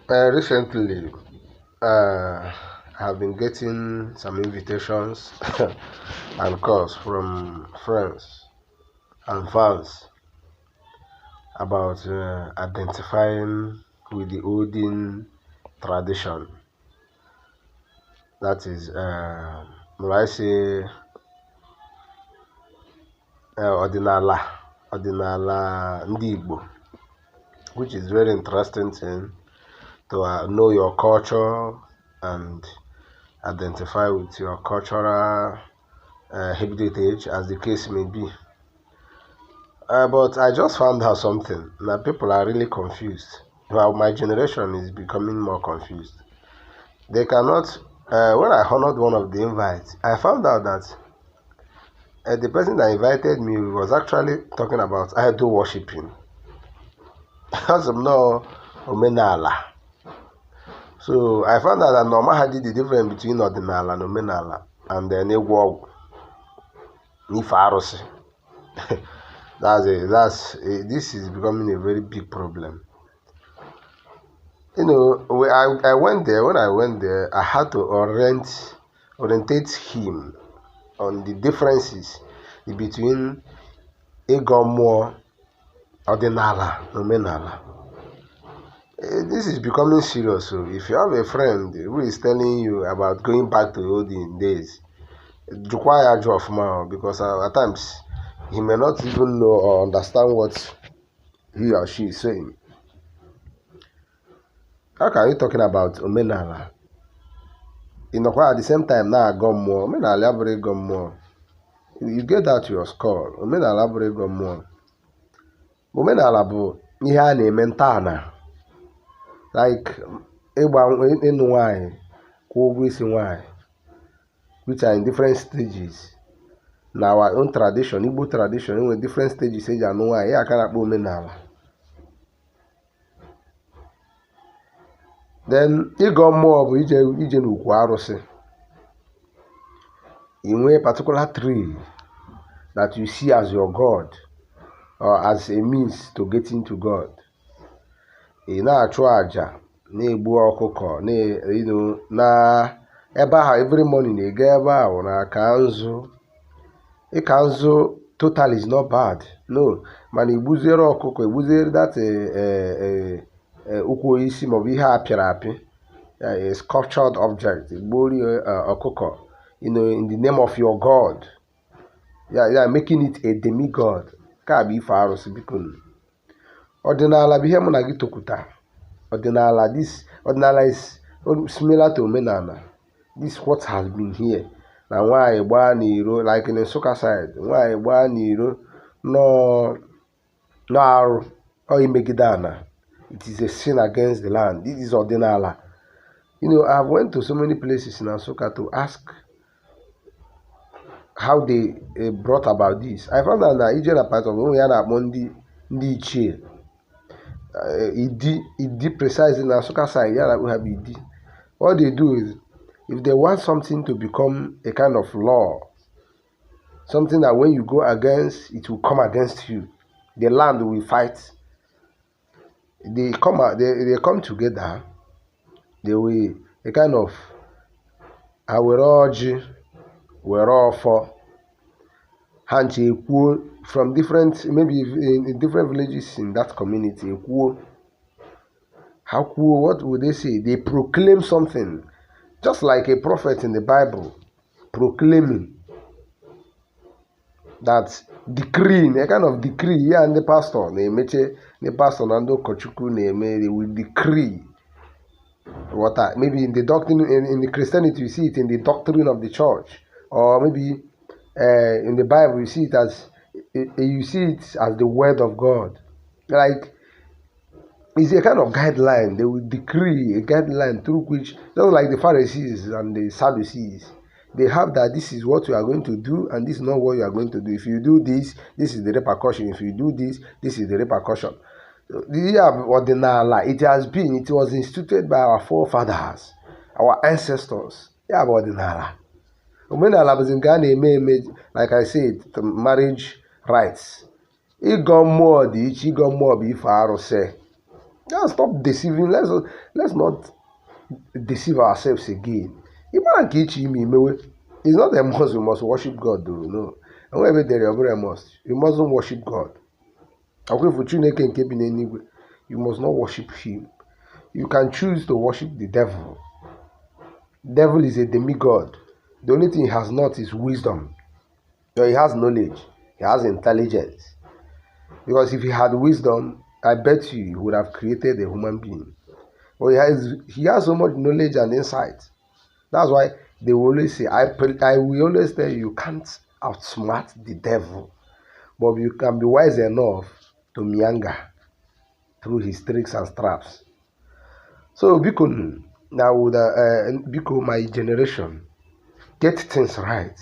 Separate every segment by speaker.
Speaker 1: Recently, I have been getting some invitations and calls from friends and fans about identifying with the olden tradition. That is, will I say, ordinala ndị Igbo, which is very interesting thing to know your culture and identify with your cultural heritage, as the case may be. But I just found out something. Now people are really confused. Well, my generation is becoming more confused. They cannot. When I honored one of the invites, I found out that the person that invited me was actually talking about idol worshiping. Because of no omenala. So I found out that normal had the difference between ordinala and omenala, and then egwu if arose. This is becoming a very big problem. I went there. When I went there, I had to orientate him on the differences between Egomo, Ordinala, and Omenala. This is becoming serious. So if you have a friend who is telling you about going back to olden days, because at times he may not even know or understand what he or she is saying. How can you talking about omenala? At the same time now go more. Omenala abụrụ go more. You get that to your score. Omenala abụrụ go more. Omenala bụ ihe a na-eme ntọala. Like ịgba ịnụ nwanyị, kwụọ ụgwọ isi nwanyị, which are in different stages. Now our own tradition, Igbo tradition, with different stages eji anụ nwanyị, ya ka na-akpọ omenala. Then ịgọ mmụọ bụ ije n'ukwu arụsị. In a particular tree that you see as your God or as a means to getting to God. Ị na-achụ àjà, na-egbu ọkụkọ, na ebe ahụ every morning ị ga ebe ahụ na ka nzu. Ịka nzu total is not bad. No, mana igbuziere ọkụkọ, igbuziere that ukwu isi maọbụ ihe apịrị apị, a sculptured object, igbori ọkụkọ, in the name of your God. Making it a demigod. Ka bụ ife arụsị biko. Ordinala bụ ihe mụ na gị tokwuta. Ordinala is similar to omenala. This is what has been here. Na nwaanyị gbaa n'iro, like in the Nsukka side, nwaanyị gbaa n'iro no arụ or imegide ana. It is a sin against the land. This is ordinala. I've went to so many places in Nsukka to ask how they brought about this. I found out that Ijena part of ndị Ichie, Idi precisely in Nsukka side, we have Idi. What they do is, if they want something to become a kind of law, something that when you go against, it will come against you, the land will fight. They come together. They will a kind of from different, maybe in different villages in that community. What would they say? They proclaim something, just like a prophet in the Bible proclaiming that, decreeing, a kind of decree. And the pastor, the pastor Nando Kochuku, they will decree maybe in the doctrine, in the Christianity, you see it in the doctrine of the church, or maybe in the Bible, you see it as the word of God. Like, it's a kind of guideline. They will decree a guideline through which, just like the Pharisees and the Sadducees, they have that this is what you are going to do and this is not what you are going to do. If you do this, this is the repercussion. If you do this, this is the repercussion. Ordinala, it was instituted by our forefathers, our ancestors. Ordinala. Omenala was in Ghana, like I said, marriage rights. Ịgọ mmụọ dị iche, ịgọ mmụọ bụ ife arụsị. Yeah, stop deceiving. Let's not deceive ourselves again. Ịmara nke iche ime imewe. It's not a must you must worship God though, no. And whenever there are a must, you mustn't worship God. Akwefu Chineke nke bi n'eluigwe, you must not worship him. You can choose to worship the devil. Devil is a demigod. The only thing he has not is wisdom. No, he has knowledge. He has intelligence. Because if he had wisdom, I bet you he would have created a human being. But he has so much knowledge and insight. That's why they will always say, I will always tell you, you can't outsmart the devil. But you can be wise enough to meander through his tricks and traps. So, Biko, now with Biko, my generation, get things right.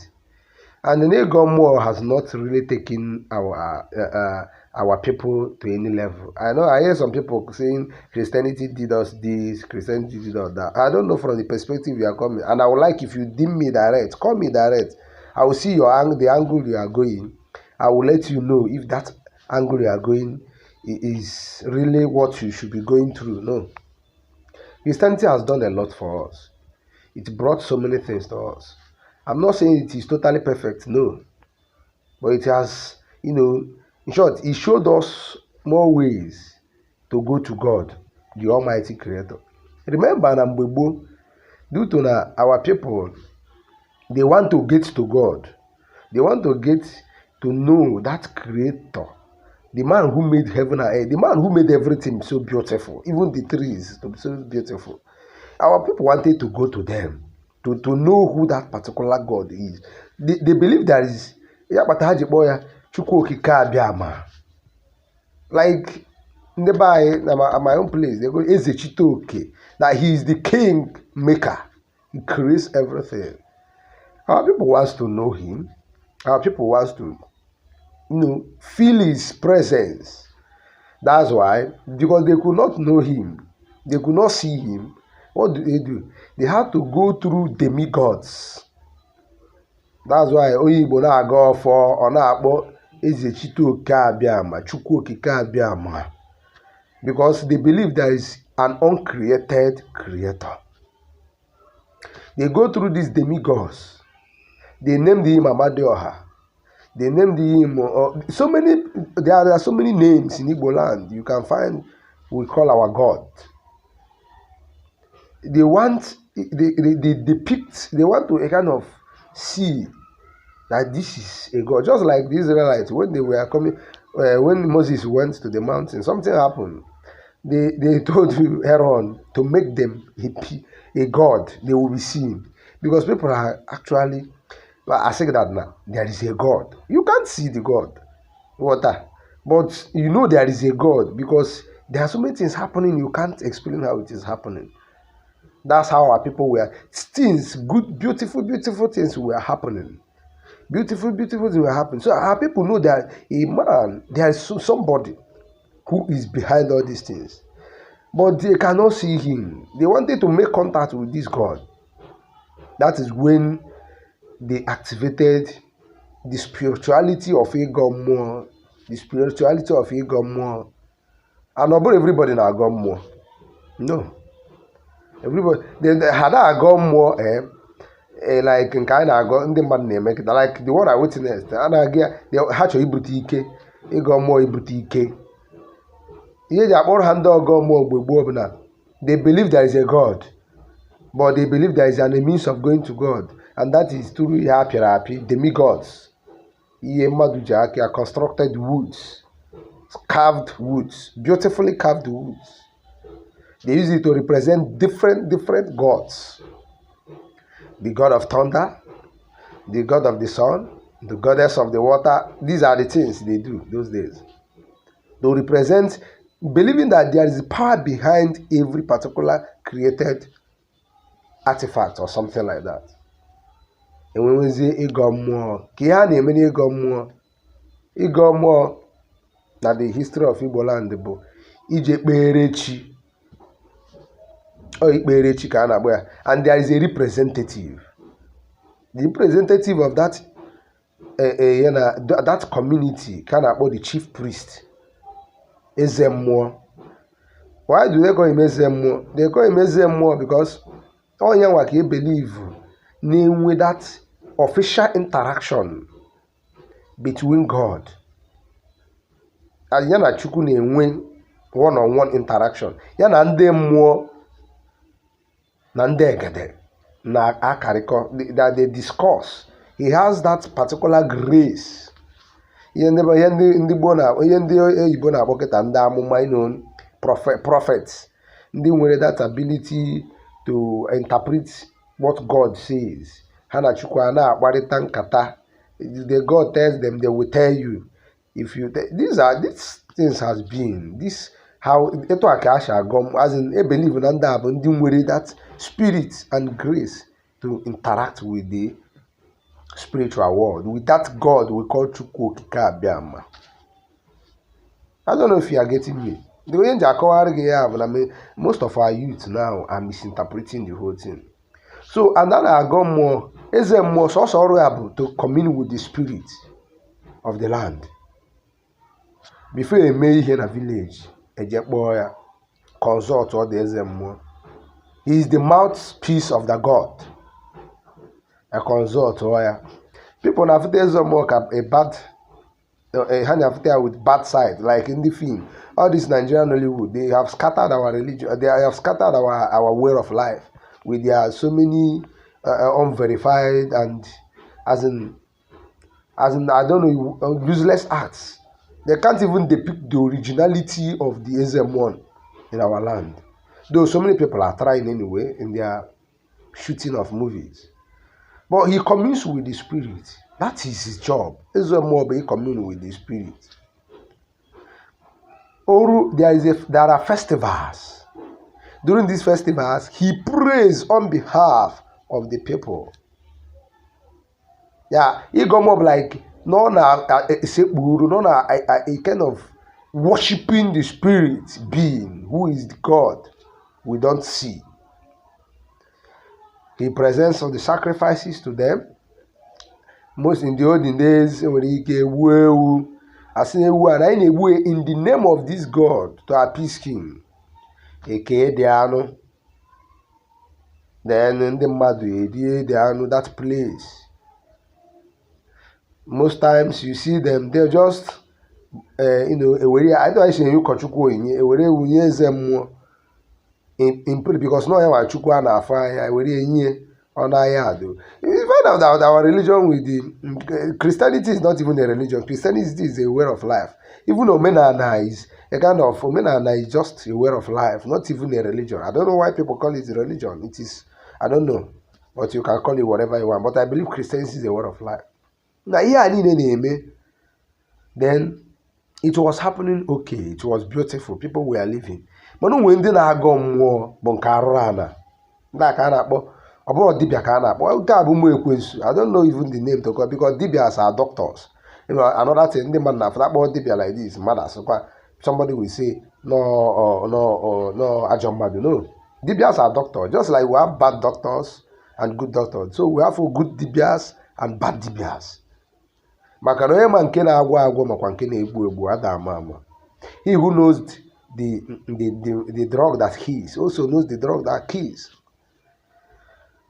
Speaker 1: And the Negomo has not really taken our people to any level. I know I hear some people saying Christianity did us this, Christianity did us that. I don't know from the perspective you are coming. And I would like if you deem me direct, call me direct. I will see the angle you are going. I will let you know if that angle you are going is really what you should be going through. No. Christianity has done a lot for us. It brought so many things to us. I'm not saying it is totally perfect, no. But it has, in short, it showed us more ways to go to God, the Almighty Creator. Remember, Nambebo, due to our people, they want to get to God. They want to get to know that Creator, the man who made heaven and earth, the man who made everything so beautiful, even the trees to be so beautiful. Our people wanted to go to them, to know who that particular God is. They believe there is, like in the Bible, at my own place, they go Ezechitoke, that he is the king maker. He creates everything. Our people wants to know him. Our people wants to, feel his presence. That's why, because they could not know him, they could not see him. What do? They had to go through demigods. That's why Oyibo na-aga for ọ na-akpọ Ezechitoke Abiama, Chukwu Okike Abiama, because they believe there is an uncreated creator. They go through these demigods. They named him Amadioha. They named him so many. There are so many names in Igbo land you can find. We call our God. They want, they depict, they want to kind of see that this is a God. Just like the Israelites, when they were coming, when Moses went to the mountain, something happened. They told Aaron to make them a God they will be seen. Because people are actually, I say that now, there is a God. You can't see the God, water, but you know there is a God because there are so many things happening, you can't explain how it is happening. That's how our people were. Things, good, beautiful things were happening. Beautiful things were happening. So our people know that a man, there is somebody who is behind all these things. But they cannot see him. They wanted to make contact with this God. That is when they activated the spirituality of Egommo. The spirituality of Egommo. And not everybody now Egommo. No. Everybody, they had a gone more like kind of got in the man make like the one I witnessed. And I get they had to ibutike, it got more ibutike. They believe there is a God, but they believe there is a means of going to God, and that is through happy demigods. Constructed woods, carved woods, beautifully carved woods. They use it to represent different gods. The god of thunder, the god of the sun, the goddess of the water. These are the things they do those days. They represent, believing that there is power behind every particular created artifact or something like that. And when we say Egommo, Egommo, na the history of Igbo land, Ije Berechi. And there is a representative. The representative of that that community, the chief priest, Ezemmo. Why do they call him eze mmụọ? They call him eze mmụọ because onye nwa ka e believe na-enwe that official interaction between God. Ya na Chukwu na-enwe one-on-one interaction. Ya na ndị mmụọ na ndị egede na-akarịkọ, that they discuss. He has that particular grace. Ihe ndị oyibo na-akpọ kịta ndị amụma, prophets, ndị nwere that ability to interpret what God says. Ha na Chukwu a na-akparịta nkata. The God tells them, they will tell you. If you these things has been this how eto aka asha agom, as in a believe na ndị a bụ ndị nwere that spirit and grace to interact with the spiritual world, with that God we call Chukwu Okike Abiama. I don't know if you are getting me. The way most of our youth now are misinterpreting the whole thing. So another agom more is a more source able to commune with the spirit of the land. Before a may here in a village, a jet boy consult or the Ezemo. He is the mouthpiece of the God. A consult or people have work a bad a hand after with bad side, like in the film. All this Nigerian Hollywood, they have scattered our religion, they have scattered our way of life with their so many unverified and as in I don't know, useless acts. They can't even depict the originality of the Ezemon in our land. Though so many people are trying anyway in their shooting of movies. But he communes with the spirit. That is his job. Ezemon, he communes with the spirit. There are festivals. During these festivals, he prays on behalf of the people. Yeah, he come up like a kind of worshiping the spirit being who is God we don't see. He presents all the sacrifices to them. Most in the olden days, in the name of this God to appease him. Then the madu that place. Most times you see them, they're just I don't say you Kochukwu in because no one Chukwu na afire on ayado. You find out that our religion with the Christianity is not even a religion. Christianity is a way of life. Even Omenana is a kind of Omenana is just a way of life, not even a religion. I don't know why people call it a religion. It is, I don't know, but you can call it whatever you want. But I believe Christianity is a way of life. Now here then it was happening okay. It was beautiful. People were living. But no when they na go more bonkarana. Like I don't know even the name to call because Dibias are doctors. You know, another thing, the man for that boy Dibia like this, mother. So somebody will say, no, Ajomadu. No. Dibias are doctors. Just like we have bad doctors and good doctors. So we have good Dibias and bad Dibias. He who knows the drug that kills also knows the drug that kills.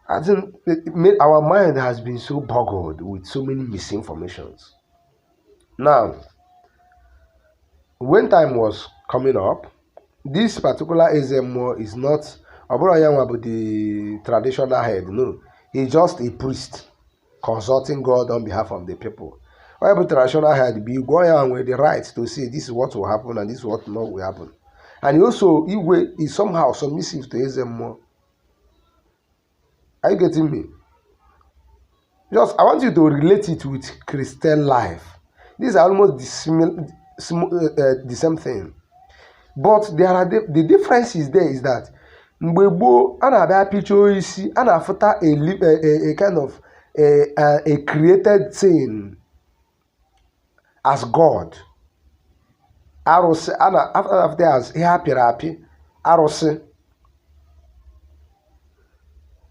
Speaker 1: I think our mind has been so boggled with so many misinformations. Now, when time was coming up, this particular Ezemo is not about the traditional head. No, he's just a priest consulting God on behalf of the people. Whatever traditional head be going on with the right to say this is what will happen and this is what not will happen. And he also is somehow submissive to Ezemo. Are you getting me? Just I want you to relate it with Christian life. These are almost the same thing. But there are the difference is there is that Mgbebo ana picture isi ana futa a kind of a created thing as God. Arose ana after as happy arose.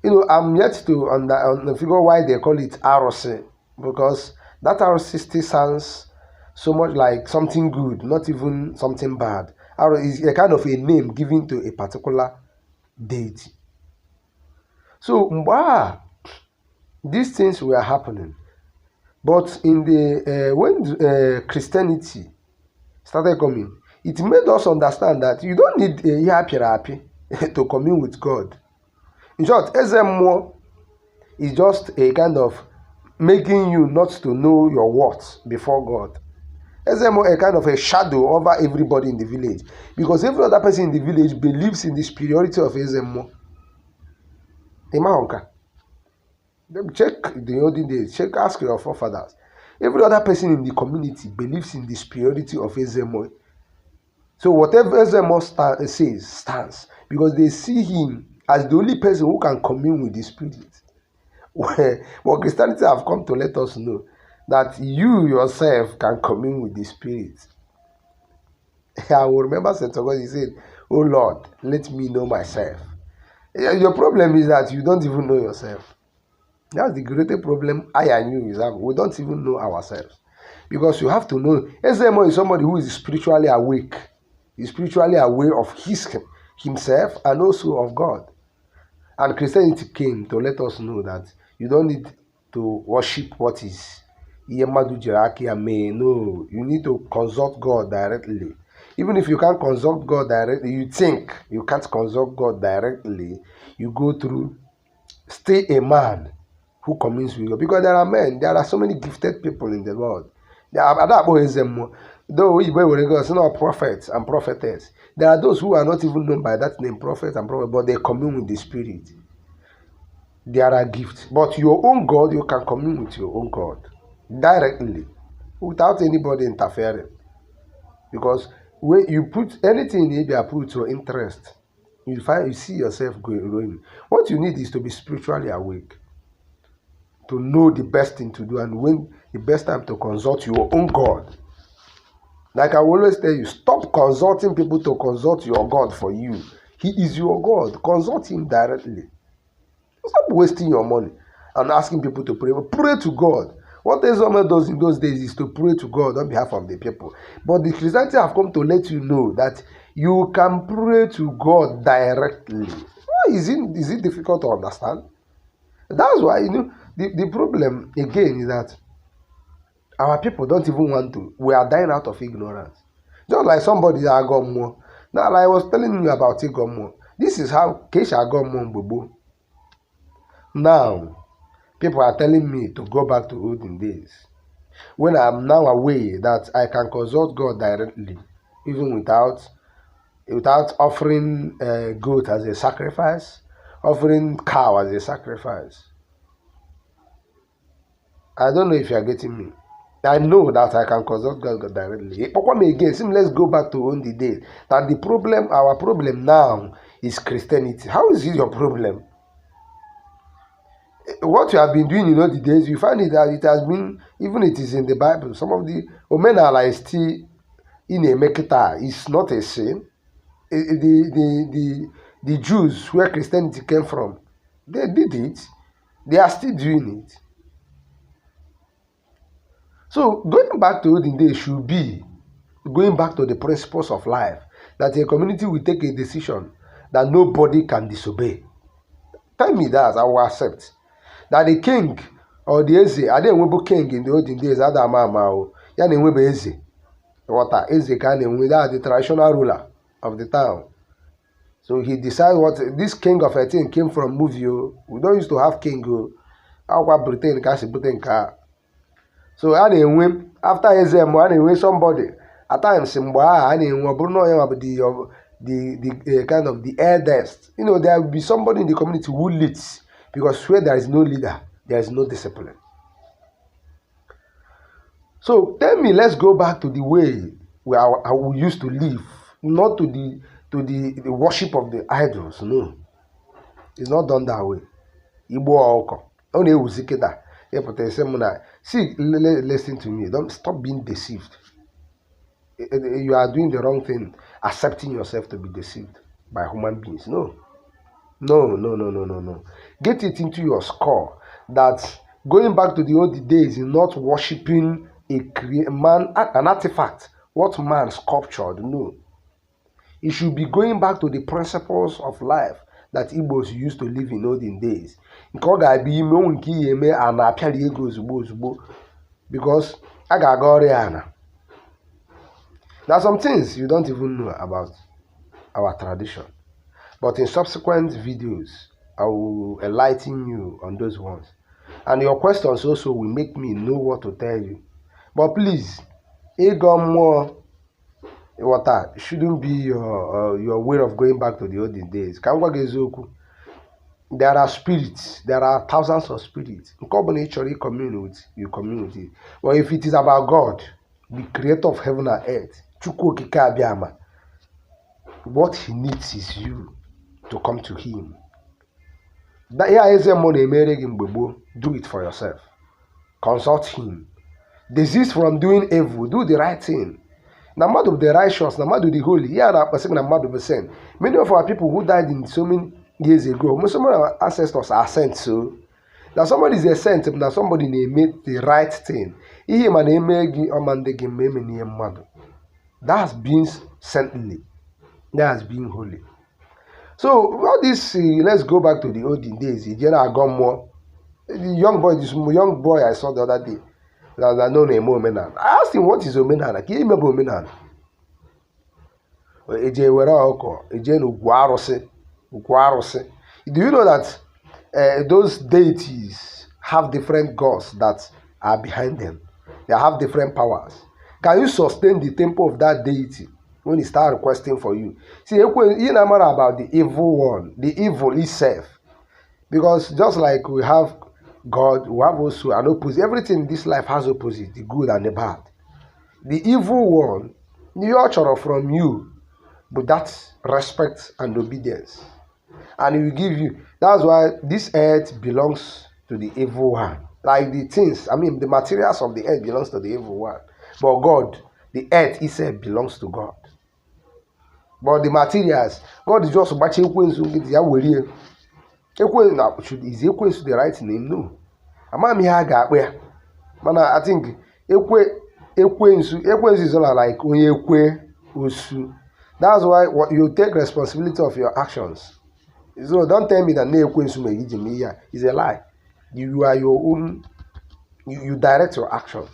Speaker 1: You know, I'm yet to figure why they call it Arose, because that Arose still sounds so much like something good, not even something bad. is a kind of a name given to a particular deity. So these things were happening, but in the when Christianity started coming, it made us understand that you don't need a happy to commune with God. In short, Ezemo is just a kind of making you not to know your worth before God. Ezemo a kind of a shadow over everybody in the village, because every other person in the village believes in the superiority of Ezemo. Imahonka. Check the olden days. Ask your forefathers. Every other person in the community believes in the superiority of Ezemo. So whatever Ezemo says stands, because they see him as the only person who can commune with the Spirit. But Christianity have come to let us know that you yourself can commune with the Spirit. I will remember St. Augustine said, "Oh Lord, let me know myself." Your problem is that you don't even know yourself. That's the greatest problem I and you is having. We don't even know ourselves. Because you have to know, Ezemo is somebody who is spiritually awake. He's spiritually aware of himself and also of God. And Christianity came to let us know that you don't need to worship what is Yemadu Jiraki Ame. No, you need to consult God directly. Even if you can't consult God directly, you think you can't consult God directly, you go through, stay a man who communes with God. Because there are men, there are so many gifted people in the world. Though we are not prophets and prophetess, there are those who are not even known by that name, prophet and prophet, but they commune with the Spirit. There are gifts. But your own God, you can commune with your own God directly, without anybody interfering. Because when you put anything in it, put your interest, you see yourself growing. What you need is to be spiritually awake, to know the best thing to do, and when the best time to consult your own God. Like I always tell you, stop consulting people to consult your God for you. He is your God. Consult him directly. Stop wasting your money and asking people to pray. Pray to God. What Ezemo does in those days is to pray to God on behalf of the people. But the Christianity have come to let you know that you can pray to God directly. Is it difficult to understand? That's why, the problem again is that our people don't even want to. We are dying out of ignorance. Just like somebody that got more. Now, like I was telling you about Igomo. This is how Keisha got more Bobo. Now, people are telling me to go back to olden days, when I'm now aware that I can consult God directly, even without offering a goat as a sacrifice, offering cow as a sacrifice. I don't know if you are getting me. I know that I can consult God directly. Again, let's go back to olden days. That our problem now is Christianity. How is it your problem? What you have been doing in all the days, you find it that it has been, even it is in the Bible. Some of the Omenala is still in a Mekita. It's not a sin. The Jews, where Christianity came from, they did it. They are still doing it. So going back to olden days should be going back to the principles of life. That a community will take a decision that nobody can disobey. Tell me that, I will accept. That the king or the eze, I didn't know king in the olden days, Adamama, ya na-enwebe eze. Water, eze ka na-enwe, that the traditional ruler of the town. So he decided what this king of a thing came from movie. We don't used to have king. Our Britain, Britain car. So a na-enwe, after Ezemo, a na-enwe somebody. At times, mgbe a na-enwe, but no, the kind of the eldest. There will be somebody in the community who leads. Because where there is no leader, there is no discipline. So tell me, let's go back to the way we used to live, not to the worship of the idols. No, it's not done that way. See, listen to me. Don't stop being deceived. You are doing the wrong thing, accepting yourself to be deceived by human beings. No. Get it into your skull that going back to the old days is not worshipping an artifact, what man sculptured. No. It should be going back to the principles of life that Igbos used to live in olden days. Nke ọ ga-abịa ime onwe nke ihe eme a na-apịali ego ozugbo because a ga-aga ọrụ ya ana. There are some things you don't even know about our tradition, but in subsequent videos I will enlighten you on those ones, and your questions also will make me know what to tell you. But please, ịgọ mmụọ water shouldn't be your way of going back to the olden days. Ka m gwa gị eziokwu, there are spirits, there are thousands of spirits. Nke ọ bụla ị chọrọ ị commune with, you commune with it. But if it is about God, the creator of heaven and earth, Chukwu okike abịama, what he needs is you to come to him. That here is a money emere gị mgbe gboo. Do it for yourself. Consult him. Desist from doing evil. Do the right thing. Na mmadụ bụ the righteous, na mmadụ the holy. Here na akpasị na mmadụ bụ sin. Many of our people who died in so many years ago, most of our ancestors are sent. So that somebody is a saint, that somebody na-eme the right thing. Ihe ma na-eme gị ọma ndị gị ma eme n'ihe mmadụ. That's being saintly. That's being holy. So all this, let's go back to the olden days. The young boy I saw the other day, that no name omenala. I asked him, what is omenala? Can you remember omenala? Eje were ọkọ, eje n'ugwu arụsị. Do you know that those deities have different gods that are behind them? They have different powers. Can you sustain the temple of that deity when he start requesting for you? See, you know about the evil one, the evil itself. Because just like we have God, we have also an opposite. Everything in this life has opposite, the good and the bad. The evil one, nurture from you, but that's respect and obedience. And he will give you. That's why this earth belongs to the evil one. Like the things, the materials of the earth belongs to the evil one. But God, the earth itself belongs to God. But the materials, God is just about Ekwensu. Is Ekwensu the right name? No. I think Ekwensu is all like Onye. That's why you take responsibility of your actions. So don't tell me that Ekwensu is a lie. You are your own. You direct your actions.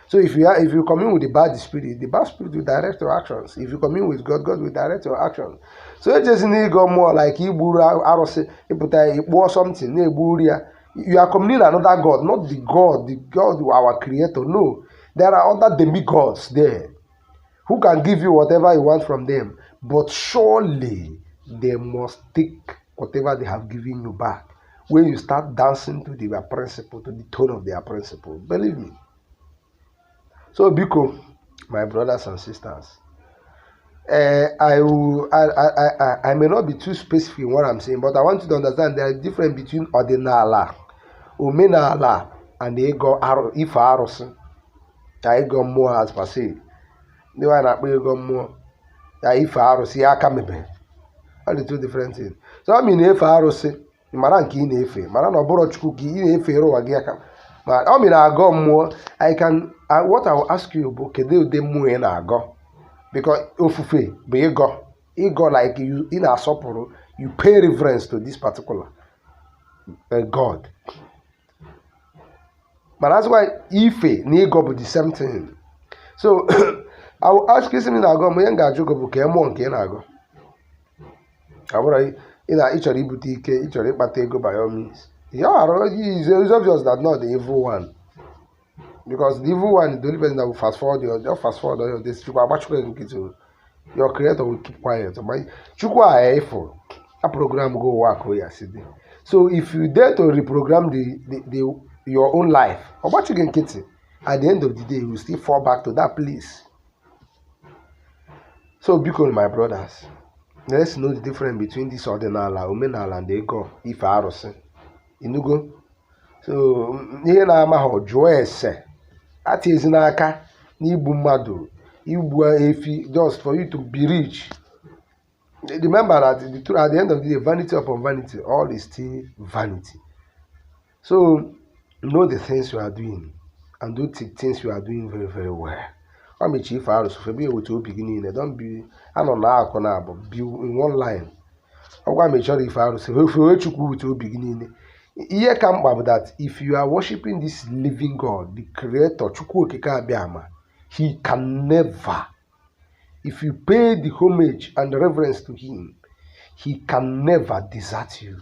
Speaker 1: So if you come in with the bad spirit will direct your actions. If you come in with God, God will direct your actions. So it just need go more like something. You are communing another God, not the God our creator. No, there are other demigods there who can give you whatever you want from them, but surely they must take whatever they have given you back when you start dancing to their principle, to the tone of their principle. Believe me. So, Biko, my brothers and sisters, I may not be too specific in what I'm saying, but I want you to understand there is a difference between ordinala, omenala, and ego ife arụsị. Ego mmụọ as per se. The one that ego mmụọ, ife arụsị aka mebe. All the two different things. So I mean ife arụsị, mara nke ị na-efe, mara na ọ bụrụ Chukwu ka ị na-efe ịrụwa gị aka. Ma ọ mean agọ mmụọ, what I will ask you bụ kedu ụdị mmụọ ị na-agọ? Because ofufe bụ ịgọ like you ị na-asọpụrụ, you pay reverence to this particular God. But that's why ife na ịgọ bụ the same thing. So I will ask you something na-agọ ma ihe ga-ajụ gị bụ ka mmụọ nke ị na-agọ. Abụrụ ị chọrọ ibute ike, ị chọrọ ịkpata ego by all means. It's obvious that not the evil one. Because the evil one is the only person that will fast forward your this. Your creator will keep quiet. A program go work where you. So if you dare to reprogram your own life, at the end of the day, you will still fall back to that place. So because my brothers, let's know the difference between this ordinala, omenala, and the ego, if arose. Inugo. So ihe na-ama ha jụọ ese atiezi n'aka n'igbu mmadụ igbu efi just for you to be rich. Remember that at the end of the day, vanity upon vanity, all is still vanity. So know the things you are doing and do the things you are doing very, very well. I'm a chief arus for be able to begin. Don't be I don't know but be in one line. I want make sure if arus if you chukwu to beginning. Here come back that if you are worshiping this living God, the creator, Chukwu Okike Abiama, he can never, if you pay the homage and the reverence to him, he can never desert you.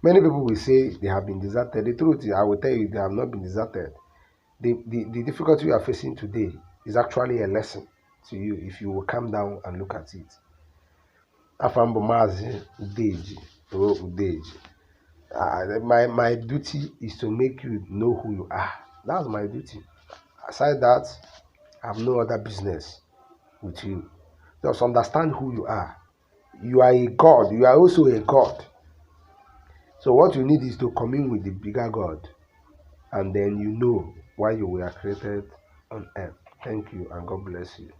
Speaker 1: Many people will say they have been deserted. The truth is, I will tell you, they have not been deserted. The difficulty you are facing today is actually a lesson to you if you will calm down and look at it. Afambo Mazi Udeji, Udeji. My duty is to make you know who you are. That's my duty. Aside that, I have no other business with you. Just understand who you are. You are a God. You are also a God. So what you need is to commune with the bigger God. And then you know why you were created on earth. Thank you and God bless you.